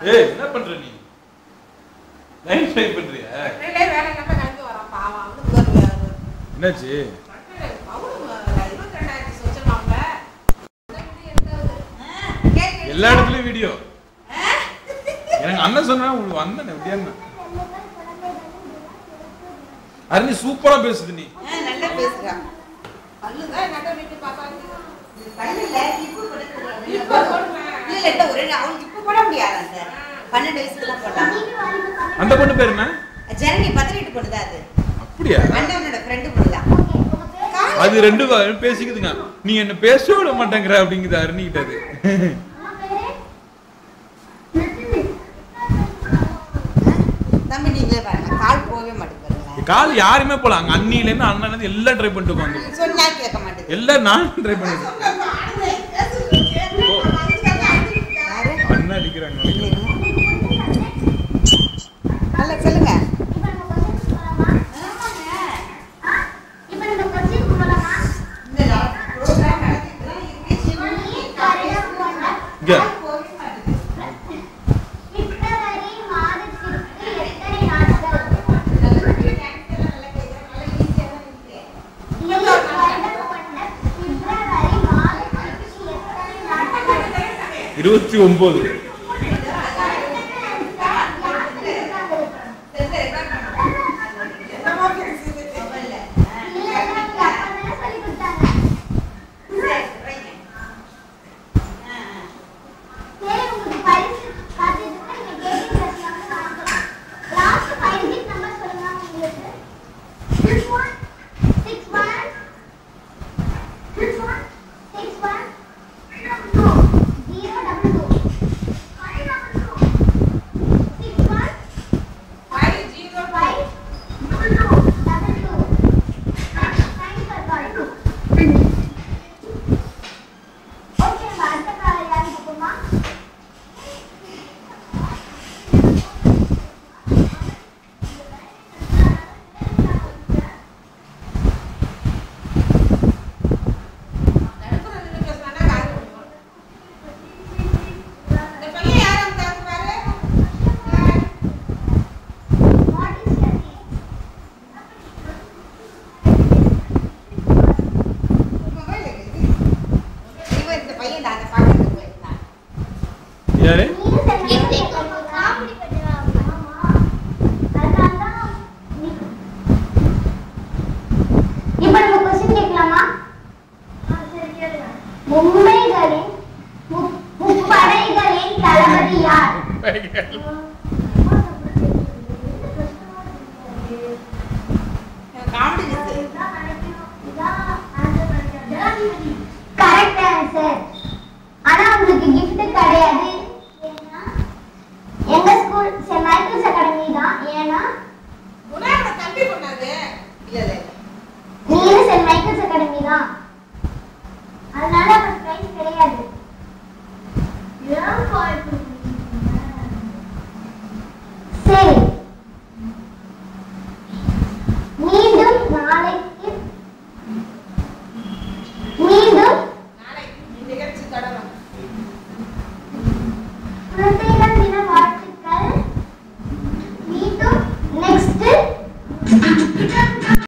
ஏய் என்ன பண்ற நீ லைன் ட்ரை பண்றியா வேலை வேலை நம்ம கண்டு வரோம் பாவம் அவனுக்கு என்னாச்சு எல்லா இடத்துலயும் வீடியோ எனக்கு அண்ணன் சொன்னா உங்களுக்கு வந்தேன் எப்படியா அருணி சூப்பரா பேசுது நீ நல்லா பேசுறா பல்லுங்க நட்ட விட்டு பாப்பாங்க பல்லுல இப்போ போடுமா இல்ல ஒரே அவளுக்கு இப்போ போட முடியாது அந்த 12 வயசுக்குலாம் போடலாம் அந்த பொண்ணு பேர் என்ன ஜனனி 18 பொண்ணுதான் அது அப்படியா அண்ணனோட ஃப்ரெண்ட் பொண்ணுதான் அது ரெண்டு பேசிக்குதுங்க நீ என்ன பேச விட மாட்டேங்கற அப்படிங்குது அருணி கிட்ட அது தம்பி நீங்களே பாருங்க கால் போவே மாட்டேங்குது கால் யாருமே போல அங்க அண்ணில இருந்து அண்ணன்ல இருந்து எல்லாம் ட்ரை பண்ணிட்டு உட்கார்ந்து சொன்னா கேட்க மாட்டேங்குது எல்லாம் நான் ட்ரை பண்ணிட்டேன் அண்ணா அடிக்குறாங்க நல்ல சொல்லுங்க இங்க இருபத்தி 29 யாரு இப்போ நம்ம क्वेश्चन கேட்கலாமா மும்பைகளின் முப்படைகளின் தளபதி யார் கரெக்ட் ஆன்சர் ஆனா உங்களுக்கு gift கிடையாது எங்க ஸ்கூல் சென்ட் மைக்கேல்ஸ் அகாடமி தான் ஏனா குணாவோட தம்பி பண்ணாது இல்ல இல்ல நீங்க சென்ட் மைக்கேல்ஸ் அகாடமி தான் அதனால உங்களுக்கு பிரைஸ் கிடையாது ஏன் கால் பண்ணீங்க சரி மீண்டும் நாளைக்கு நிகழ்ச்சி தொடரும் குழந்தைகள் தின வாழ்த்துக்கள் மீண்டும் நெக்ஸ்ட்